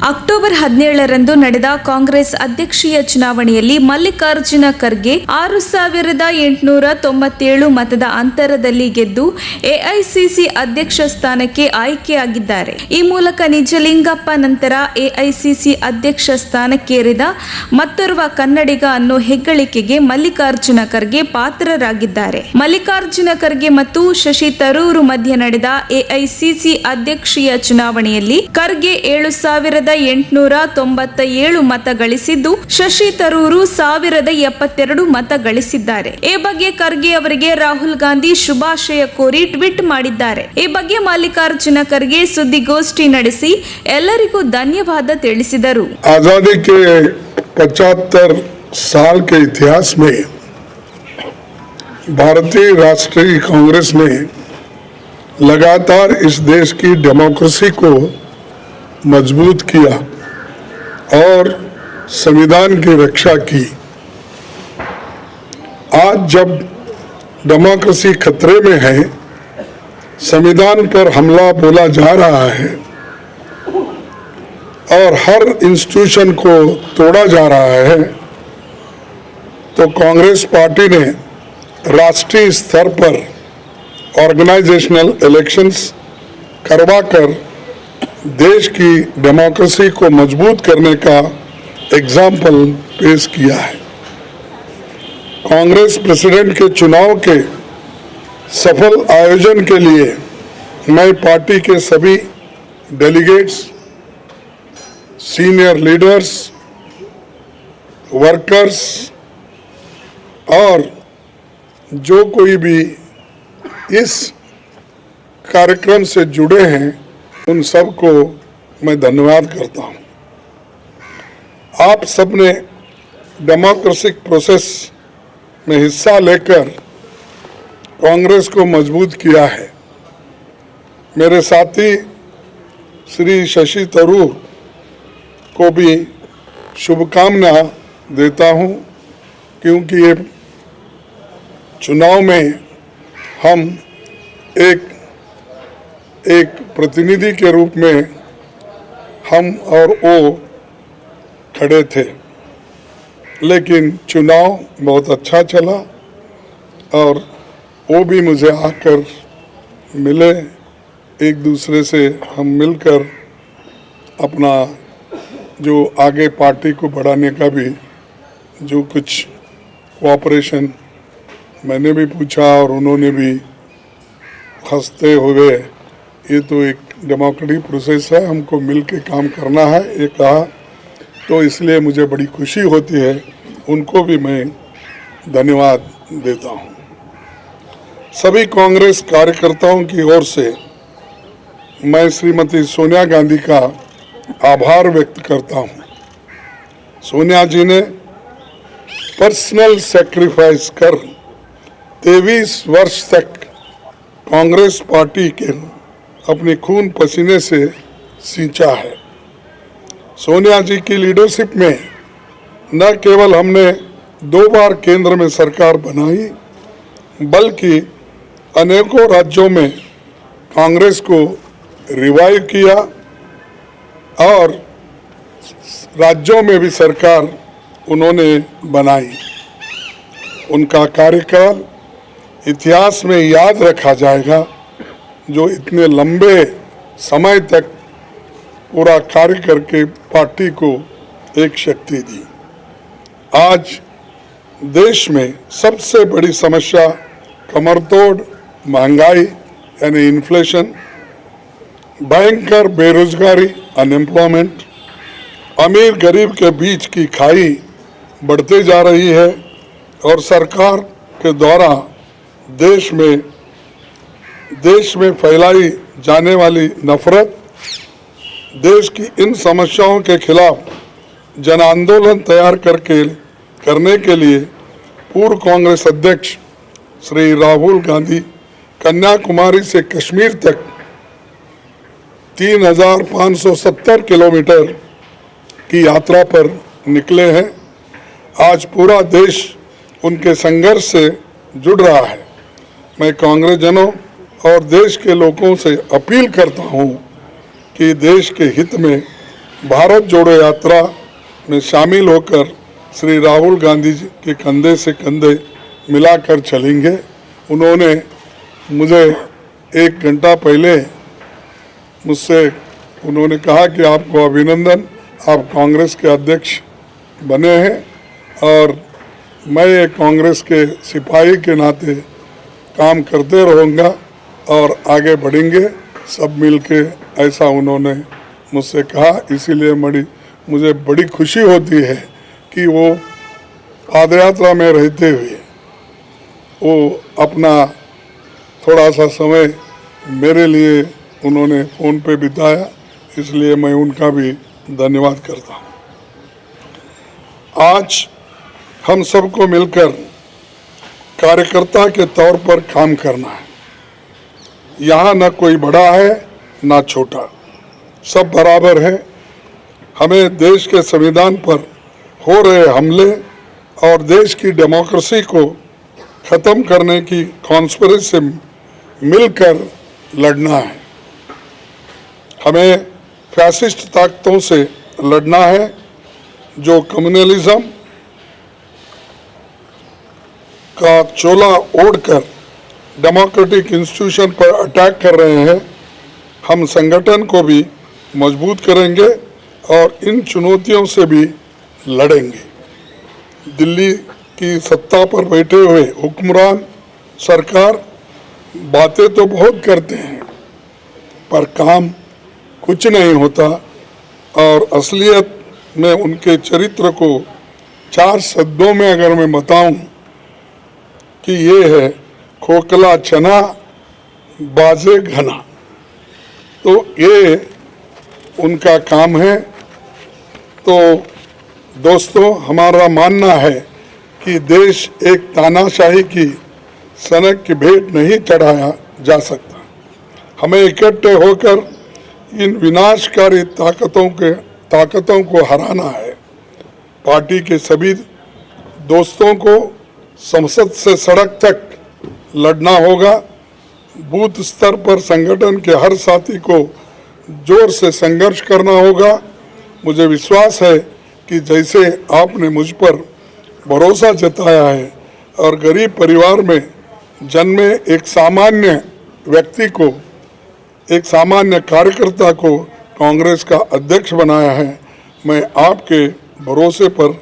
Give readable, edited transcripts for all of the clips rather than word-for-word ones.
October 17ರಂದು ನಡೆದ ಕಾಂಗ್ರೆಸ್ ಅಧ್ಯಕ್ಷೀಯ ಚುನಾವಣೆಯಲ್ಲಿ ಮಲ್ಲಿಕಾರ್ಜುನ ಖರ್ಗೆ 6,897 ಮತದ ಅಂತರದಲ್ಲಿ ಗೆದ್ದು ಎಐಸಿಸಿ ಅಧ್ಯಕ್ಷ ಸ್ಥಾನಕ್ಕೆ ಆಯ್ಕೆಯಾಗಿದ್ದಾರೆ. ಈ ಮೂಲಕ ನಿಜಲಿಂಗಪ್ಪ ನಂತರ ಎಐಸಿಸಿ ಅಧ್ಯಕ್ಷ ಸ್ಥಾನಕ್ಕೇರಿದ ಮತ್ತೋರ್ವ ಕನ್ನಡಿಗ ಅನ್ನೋ ಹೆಗ್ಗಳಿಕೆಗೆ ಮಲ್ಲಿಕಾರ್ಜುನ ಖರ್ಗೆ ಪಾತ್ರರಾಗಿದ್ದಾರೆ. ಮಲ್ಲಿಕಾರ್ಜುನ ಖರ್ಗೆ ಮತ್ತು ಶಶಿ ತರೂರ್ ಮಧ್ಯೆ ನಡೆದ ಎಐಸಿಸಿ ಅಧ್ಯಕ್ಷೀಯ ಚುನಾವಣೆಯಲ್ಲಿ ಖರ್ಗೆ 7,897 ಮತ ಗಳಿಸಿದ್ದು, ಶಶಿ ತರೂರು 1,072 ಮತ ಗಳಿಸಿದ್ದಾರೆ. ಈ ಬಗ್ಗೆ ಖರ್ಗೆ ಅವರಿಗೆ ರಾಹುಲ್ ಗಾಂಧಿ ಶುಭಾಶಯ ಕೋರಿ ಟ್ವೀಟ್ ಮಾಡಿದ್ದಾರೆ. ಈ ಬಗ್ಗೆ ಮಲ್ಲಿಕಾರ್ಜುನ ಖರ್ಗೆ ಸುದ್ದಿಗೋಷ್ಠಿ ನಡೆಸಿ ಎಲ್ಲರಿಗೂ ಧನ್ಯವಾದ ತಿಳಿಸಿದರು. आजादी के 75 साल के इतिहास में भारतीय राष्ट्रीय कांग्रेस ने लगातार इस देश की डेमोक्रेसी को मजबूत किया और संविधान की रक्षा की. आज जब डेमोक्रेसी खतरे में है, संविधान पर हमला बोला जा रहा है और हर इंस्टीट्यूशन को तोड़ा जा रहा है, तो कांग्रेस पार्टी ने राष्ट्रीय स्तर पर ऑर्गेनाइजेशनल इलेक्शंस करवाकर देश की डेमोक्रेसी को मजबूत करने का एग्जाम्पल पेश किया है. कांग्रेस प्रेसिडेंट के चुनाव के सफल आयोजन के लिए मैं पार्टी के सभी डेलीगेट्स, सीनियर लीडर्स, वर्कर्स और जो कोई भी इस कार्यक्रम से जुड़े हैं उन सबको मैं धन्यवाद करता हूं. आप सबने डेमोक्रेटिक प्रोसेस में हिस्सा लेकर कांग्रेस को मजबूत किया है. मेरे साथी श्री शशि तरूर को भी शुभकामना देता हूं, क्योंकि ये चुनाव में हम एक प्रतिनिधि के रूप में हम और वो खड़े थे, लेकिन चुनाव बहुत अच्छा चला और वो भी मुझे आकर मिले. एक दूसरे से हम मिलकर अपना जो आगे पार्टी को बढ़ाने का भी जो कुछ कोऑपरेशन मैंने भी पूछा और उन्होंने भी हंसते हुए ये तो एक डेमोक्रेटिक प्रोसेस है, हमको मिल के काम करना है ये कहा, तो इसलिए मुझे बड़ी खुशी होती है. उनको भी मैं धन्यवाद देता हूँ. सभी कांग्रेस कार्यकर्ताओं की ओर से मैं श्रीमती सोनिया गांधी का आभार व्यक्त करता हूँ. सोनिया जी ने पर्सनल सैक्रिफाइस कर 23 वर्ष तक कांग्रेस पार्टी के अपने खून पसीने से सींचा है. सोनिया जी की लीडरशिप में न केवल हमने 2 बार केंद्र में सरकार बनाई, बल्कि अनेकों राज्यों में कांग्रेस को रिवाइव किया और राज्यों में भी सरकार उन्होंने बनाई. उनका कार्यकाल इतिहास में याद रखा जाएगा, जो इतने लंबे समय तक पूरा कार्य करके पार्टी को एक शक्ति दी. आज देश में सबसे बड़ी समस्या कमरतोड़ महंगाई यानी इन्फ्लेशन, भयंकर बेरोजगारी अनएम्प्लॉयमेंट, अमीर गरीब के बीच की खाई बढ़ते जा रही है और सरकार के द्वारा देश में फैलाई जाने वाली नफरत. देश की इन समस्याओं के खिलाफ जन आंदोलन तैयार करने के लिए पूर्व कांग्रेस अध्यक्ष श्री राहुल गांधी कन्याकुमारी से कश्मीर तक 3,570 किलोमीटर की यात्रा पर निकले हैं. आज पूरा देश उनके संघर्ष से जुड़ रहा है. मैं कांग्रेस जनों और देश के लोगों से अपील करता हूं कि देश के हित में भारत जोड़ो यात्रा में शामिल होकर श्री राहुल गांधी जी के कंधे से कंधे मिलाकर चलेंगे। उन्होंने मुझे 1 घंटा पहले मुझसे उन्होंने कहा कि आपको अभिनंदन, आप कांग्रेस के अध्यक्ष बने हैं और मैं एक कांग्रेस के सिपाही के नाते काम करते रहूँगा और आगे बढ़ेंगे सब मिलके, ऐसा उन्होंने मुझसे कहा। इसीलिए मुझे बड़ी खुशी होती है कि वो पादयात्रा में रहते हुए वो अपना थोड़ा सा समय मेरे लिए उन्होंने फ़ोन पे बिताया, इसलिए मैं उनका भी धन्यवाद करता हूँ। आज हम सबको मिलकर कार्यकर्ता के तौर पर काम करना है। यहाँ न कोई बड़ा है न छोटा, सब बराबर है। हमें देश के संविधान पर हो रहे हमले और देश की डेमोक्रेसी को ख़त्म करने की कॉन्स्पिरेसी से मिलकर लड़ना है। हमें फैसिस्ट ताकतों से लड़ना है जो कम्युनलिज्म का चोला ओढ़कर डेमोक्रेटिक इंस्टीट्यूशन पर अटैक कर रहे हैं। हम संगठन को भी मजबूत करेंगे और इन चुनौतियों से भी लड़ेंगे। दिल्ली की सत्ता पर बैठे हुए हुक्मरान सरकार बातें तो बहुत करते हैं पर काम कुछ नहीं होता और असलियत में उनके चरित्र को 4 शब्दों में अगर मैं बताऊं कि ये है खोखला चना बाजे घना, तो ये उनका काम है। तो दोस्तों, हमारा मानना है कि देश एक तानाशाही की सनक की भेंट नहीं चढ़ाया जा सकता। हमें इकट्ठे होकर इन विनाशकारी ताकतों को हराना है। पार्टी के सभी दोस्तों को संसद से सड़क तक लड़ना होगा। बूथ स्तर पर संगठन के हर साथी को जोर से संघर्ष करना होगा। मुझे विश्वास है कि जैसे आपने मुझ पर भरोसा जताया है और गरीब परिवार में जन्मे एक सामान्य व्यक्ति को, एक सामान्य कार्यकर्ता को कांग्रेस का अध्यक्ष बनाया है, मैं आपके भरोसे पर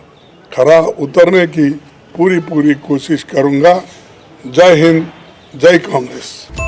खरा उतरने की पूरी कोशिश करूंगा। जय हिंद, जय कांग्रेस।